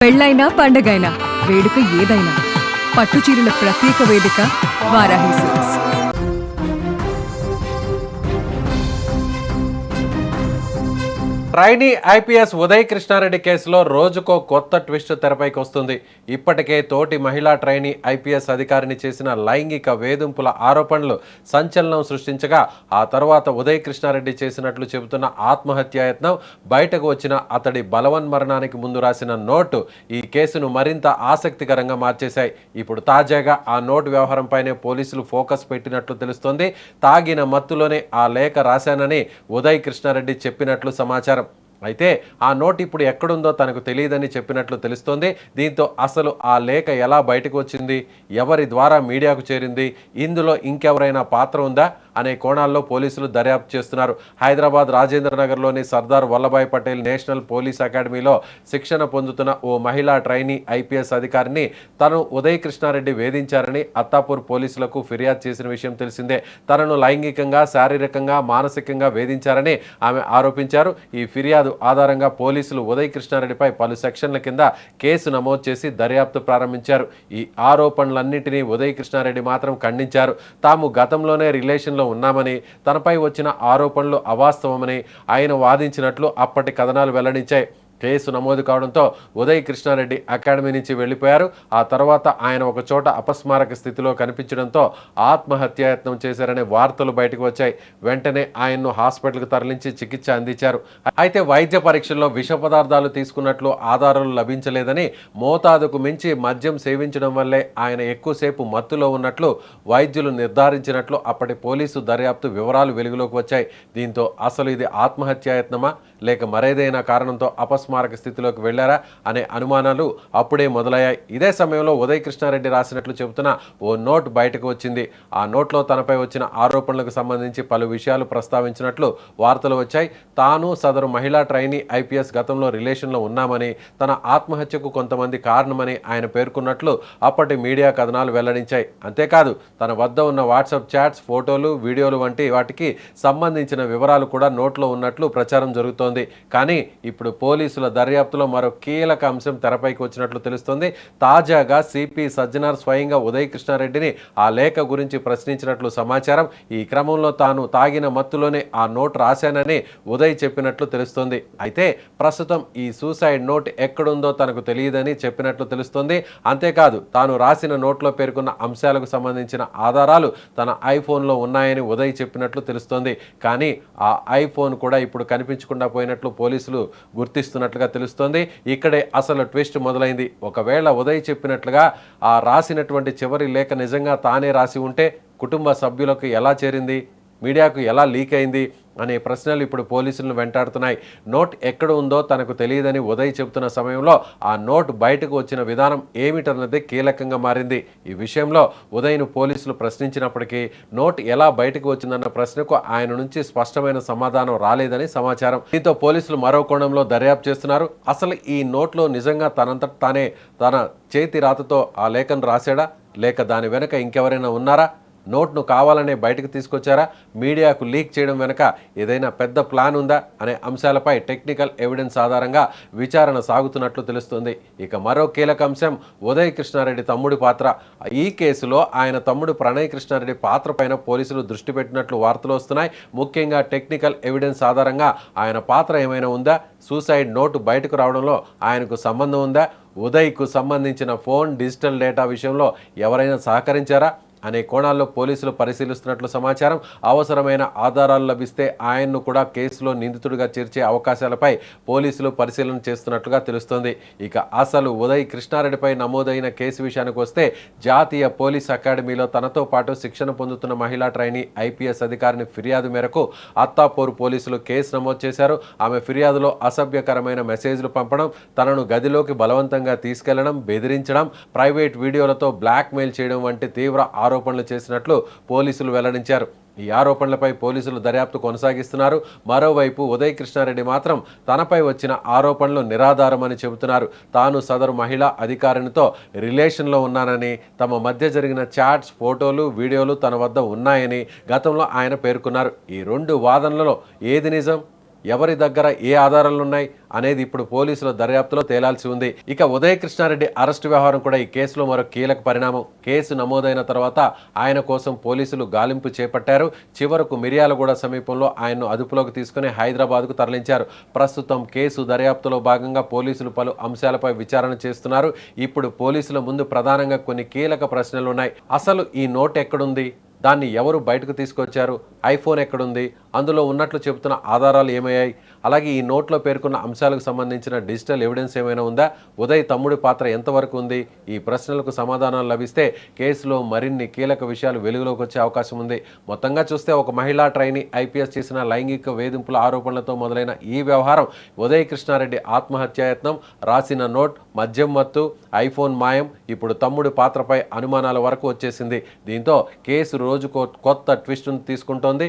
పెళ్ళైనా పండగైనా వేడుక ఏదైనా పట్టుచీరల ప్రత్యేక వేదిక Varahi Silks. Trainee IPS Uday Krishnareddy కేసులో రోజుకో కొత్త ట్విస్ట్ తెరపైకి వస్తుంది. ఇప్పటికే తోటి మహిళా ట్రైనీ ఐపీఎస్ అధికారిని చేసిన లైంగిక వేధింపుల ఆరోపణలు సంచలనం సృష్టించగా, ఆ తర్వాత ఉదయ్ కృష్ణారెడ్డి చేసినట్లు చెబుతున్న ఆత్మహత్యాయత్నం, బయటకు వచ్చిన అతడి బలవన్మరణానికి ముందు రాసిన నోటు ఈ కేసును మరింత ఆసక్తికరంగా మార్చేశాయి. ఇప్పుడు తాజాగా ఆ నోటు వ్యవహారంపైనే పోలీసులు ఫోకస్ పెట్టినట్లు తెలుస్తోంది. తాగిన మత్తులోనే ఆ లేఖ రాశానని ఉదయ్ కృష్ణారెడ్డి చెప్పినట్లు సమాచారం. అయితే ఆ నోట్ ఇప్పుడు ఎక్కడుందో తనకు తెలియదని చెప్పినట్లు తెలుస్తోంది. దీంతో అసలు ఆ లేఖ ఎలా బయటకు వచ్చింది, ఎవరి ద్వారా మీడియాకు చేరింది, ఇందులో ఇంకెవరైనా పాత్ర ఉందా అనే కోణాల్లో పోలీసులు దర్యాప్తు చేస్తున్నారు. హైదరాబాద్ రాజేంద్రనగర్లోని సర్దార్ వల్లభాయ్ పటేల్ నేషనల్ పోలీస్ అకాడమీలో శిక్షణ పొందుతున్న ఓ మహిళా ట్రైనీ ఐపీఎస్ అధికారిని తను ఉదయ్ కృష్ణారెడ్డి వేధించారని అత్తాపూర్ పోలీసులకు ఫిర్యాదు చేసిన విషయం తెలిసిందే. తనను లైంగికంగా, శారీరకంగా, మానసికంగా వేధించారని ఆమె ఆరోపించారు. ఈ ఫిర్యాదు ఆధారంగా పోలీసులు ఉదయ్ కృష్ణారెడ్డిపై పలు సెక్షన్ల కింద కేసు నమోదు చేసి దర్యాప్తు ప్రారంభించారు. ఈ ఆరోపణలన్నింటినీ ఉదయ్ కృష్ణారెడ్డి మాత్రం ఖండించారు. తాము గతంలోనే రిలేషన్లో ఉన్నామని, తనపై వచ్చిన ఆరోపణలు అవాస్తవమని ఆయన వాదించినట్లు అప్పటి కథనాలు వెల్లడించాయి. కేసు నమోదు కావడంతో ఉదయ్ కృష్ణారెడ్డి అకాడమీ నుంచి వెళ్లిపోయారు. ఆ తర్వాత ఆయన ఒక చోట అపస్మారక స్థితిలో కనిపించడంతో ఆత్మహత్యాయత్నం చేశారనే వార్తలు బయటకు వచ్చాయి. వెంటనే ఆయన్ను హాస్పిటల్కు తరలించి చికిత్స అందించారు. అయితే వైద్య పరీక్షల్లో విష పదార్థాలు తీసుకున్నట్లు ఆధారాలు లభించలేదని, మోతాదుకు మించి మద్యం సేవించడం వల్లే ఆయన ఎక్కువసేపు మత్తులో ఉన్నట్లు వైద్యులు నిర్ధారించినట్లు అప్పటి పోలీసు దర్యాప్తు వివరాలు వెలుగులోకి వచ్చాయి. దీంతో అసలు ఇది ఆత్మహత్యాయత్నమా లేక మరేదైనా కారణంతో అపస్మారక స్థితిలోకి వెళ్లారా అనే అనుమానాలు అప్పుడే మొదలయ్యాయి. ఇదే సమయంలో ఉదయ్ కృష్ణారెడ్డి రాసినట్లు చెబుతున్న ఓ నోట్ బయటకు వచ్చింది. ఆ నోట్లో తనపై వచ్చిన ఆరోపణలకు సంబంధించి పలు విషయాలు ప్రస్తావించినట్లు వార్తలు వచ్చాయి. తాను సదరు మహిళా ట్రైనీ ఐపీఎస్ గతంలో రిలేషన్లో ఉన్నామని, తన ఆత్మహత్యకు కొంతమంది కారణమని ఆయన పేర్కొన్నట్లు అప్పటి మీడియా కథనాలు వెల్లడించాయి. అంతేకాదు తన వద్ద ఉన్న వాట్సాప్ చాట్స్, ఫోటోలు, వీడియోలు వంటి వాటికి సంబంధించిన వివరాలు కూడా నోట్లో ఉన్నట్లు ప్రచారం జరుగుతోంది. కానీ ఇప్పుడు పోలీసుల దర్యాప్తులో మరో కీలక అంశం తెరపైకి వచ్చినట్లు తెలుస్తోంది. తాజాగా సిపి సజ్జనార్ స్వయంగా ఉదయ్ కృష్ణారెడ్డిని ఆ లేఖ గురించి ప్రశ్నించినట్లు సమాచారం. ఈ క్రమంలో తాను తాగిన మత్తులోనే ఆ నోట్ రాశానని ఉదయ్ చెప్పినట్లు తెలుస్తోంది. అయితే ప్రస్తుతం ఈ సూసైడ్ నోట్ ఎక్కడుందో తనకు తెలియదని చెప్పినట్లు తెలుస్తోంది. అంతేకాదు తాను రాసిన నోట్లో పేర్కొన్న అంశాలకు సంబంధించిన ఆధారాలు తన ఐఫోన్లో ఉన్నాయని ఉదయ్ చెప్పినట్లు తెలుస్తోంది. కానీ ఆ ఐఫోన్ కూడా ఇప్పుడు కనిపించకుండా పోయినట్లు పోలీసులు గుర్తిస్తున్నట్లుగా తెలుస్తోంది. ఇక్కడే అసలు ట్విస్ట్ మొదలైంది. ఒకవేళ ఉదయ్ చెప్పినట్లుగా ఆ రాసినటువంటి చివరి లేఖ నిజంగా తానే రాసి ఉంటే కుటుంబ సభ్యులకు ఎలా చేరింది, మీడియాకు ఎలా లీక్ అయింది అనే ప్రశ్నలు ఇప్పుడు పోలీసులను వెంటాడుతున్నాయి. నోట్ ఎక్కడ ఉందో తనకు తెలియదని ఉదయ్ చెబుతున్న సమయంలో ఆ నోట్ బయటకు వచ్చిన విధానం ఏమిటన్నది కీలకంగా మారింది. ఈ విషయంలో ఉదయ్ను పోలీసులు ప్రశ్నించినప్పటికీ నోట్ ఎలా బయటకు వచ్చిందన్న ప్రశ్నకు ఆయన నుంచి స్పష్టమైన సమాధానం రాలేదని సమాచారం. దీంతో పోలీసులు మరో కోణంలో దర్యాప్తు చేస్తున్నారు. అసలు ఈ నోట్లో నిజంగా తనంతట తానే తన చేతి రాతతో ఆ లేఖను రాశాడా లేక దాని వెనుక ఇంకెవరైనా ఉన్నారా, నోట్ను కావాలనే బయటకు తీసుకొచ్చారా, మీడియాకు లీక్ చేయడం వెనుక ఏదైనా పెద్ద ప్లాన్ ఉందా అనే అంశాలపై టెక్నికల్ ఎవిడెన్స్ ఆధారంగా విచారణ సాగుతున్నట్లు తెలుస్తుంది. ఇక మరో కీలక అంశం ఉదయ్ కృష్ణారెడ్డి తమ్ముడి పాత్ర. ఈ కేసులో ఆయన తమ్ముడు ప్రణయ్ కృష్ణారెడ్డి పాత్ర పైన పోలీసులు దృష్టి పెట్టినట్లు వార్తలు వస్తున్నాయి. ముఖ్యంగా టెక్నికల్ ఎవిడెన్స్ ఆధారంగా ఆయన పాత్ర ఏమైనా ఉందా, సూసైడ్ నోటు బయటకు రావడంలో ఆయనకు సంబంధం ఉందా, ఉదయ్కు సంబంధించిన ఫోన్, డిజిటల్ డేటా విషయంలో ఎవరైనా సహకరించారా అనే కోణాల్లో పోలీసులు పరిశీలిస్తున్నట్లు సమాచారం. అవసరమైన ఆధారాలు లభిస్తే ఆయన్ను కూడా కేసులో నిందితుడిగా చేర్చే అవకాశాలపై పోలీసులు పరిశీలన చేస్తున్నట్లుగా తెలుస్తోంది. ఇక అసలు ఉదయ్ కృష్ణారెడ్డిపై నమోదైన కేసు విషయానికి వస్తే, జాతీయ పోలీస్ అకాడమీలో తనతో పాటు శిక్షణ పొందుతున్న మహిళా ట్రైనీ ఐపీఎస్ అధికారిని ఫిర్యాదు మేరకు అత్తాపూర్ పోలీసులు కేసు నమోదు చేశారు. ఆమె ఫిర్యాదులో అసభ్యకరమైన మెసేజ్లు పంపడం, తనను గదిలోకి బలవంతంగా తీసుకెళ్లడం, బెదిరించడం, ప్రైవేట్ వీడియోలతో బ్లాక్మెయిల్ చేయడం వంటి తీవ్ర ఆరోపణలు చేసినట్లు పోలీసులు వెల్లడించారు. ఈ ఆరోపణలపై పోలీసులు దర్యాప్తు కొనసాగిస్తున్నారు. మరోవైపు ఉదయ్ కృష్ణారెడ్డి మాత్రం తనపై వచ్చిన ఆరోపణలు నిరాధారమని చెబుతున్నారు. తాను సదరు మహిళా అధికారినితో రిలేషన్లో ఉన్నానని, తమ మధ్య జరిగిన చాట్స్, ఫోటోలు, వీడియోలు తన వద్ద ఉన్నాయని గతంలో ఆయన పేర్కొన్నారు. ఈ రెండు వాదనలలో ఏది నిజం, ఎవరి దగ్గర ఏ ఆధారాలున్నాయి అనేది ఇప్పుడు పోలీసుల దర్యాప్తులో తేలాల్సి ఉంది. ఇక ఉదయ్ కృష్ణారెడ్డి అరెస్టు వ్యవహారం కూడా ఈ కేసులో మరో కీలక పరిణామం. కేసు నమోదైన తర్వాత ఆయన కోసం పోలీసులు గాలింపు చేపట్టారు. చివరకు మిర్యాలగూడ సమీపంలో ఆయన్ను అదుపులోకి తీసుకుని హైదరాబాద్కు తరలించారు. ప్రస్తుతం కేసు దర్యాప్తులో భాగంగా పోలీసులు పలు అంశాలపై విచారణ చేస్తున్నారు. ఇప్పుడు పోలీసుల ముందు ప్రధానంగా కొన్ని కీలక ప్రశ్నలు ఉన్నాయి. అసలు ఈ నోట్ ఎక్కడుంది, దాన్ని ఎవరు బయటకు తీసుకొచ్చారు, ఐఫోన్ ఎక్కడుంది, అందులో ఉన్నట్లు చెబుతున్న ఆధారాలు ఏమయ్యాయి, అలాగే ఈ నోట్లో పేర్కొన్న అంశాలకు సంబంధించిన డిజిటల్ ఎవిడెన్స్ ఏమైనా ఉందా, ఉదయ్ తమ్ముడి పాత్ర ఎంతవరకు ఉంది? ఈ ప్రశ్నలకు సమాధానాలు లభిస్తే కేసులో మరిన్ని కీలక విషయాలు వెలుగులోకి వచ్చే అవకాశం ఉంది. మొత్తంగా చూస్తే ఒక మహిళా ట్రైనీ ఐపీఎస్ చేసిన లైంగిక వేధింపుల ఆరోపణలతో మొదలైన ఈ వ్యవహారం ఉదయ్ కృష్ణారెడ్డి ఆత్మహత్యాయత్నం, రాసిన నోట్, మద్యం మత్తు, ఐఫోన్ మాయం, ఇప్పుడు తమ్ముడి పాత్రపై అనుమానాల వరకు వచ్చేసింది. దీంతో కేసు రోజుకో కొత్త ట్విస్ట్ను తీసుకుంటోంది.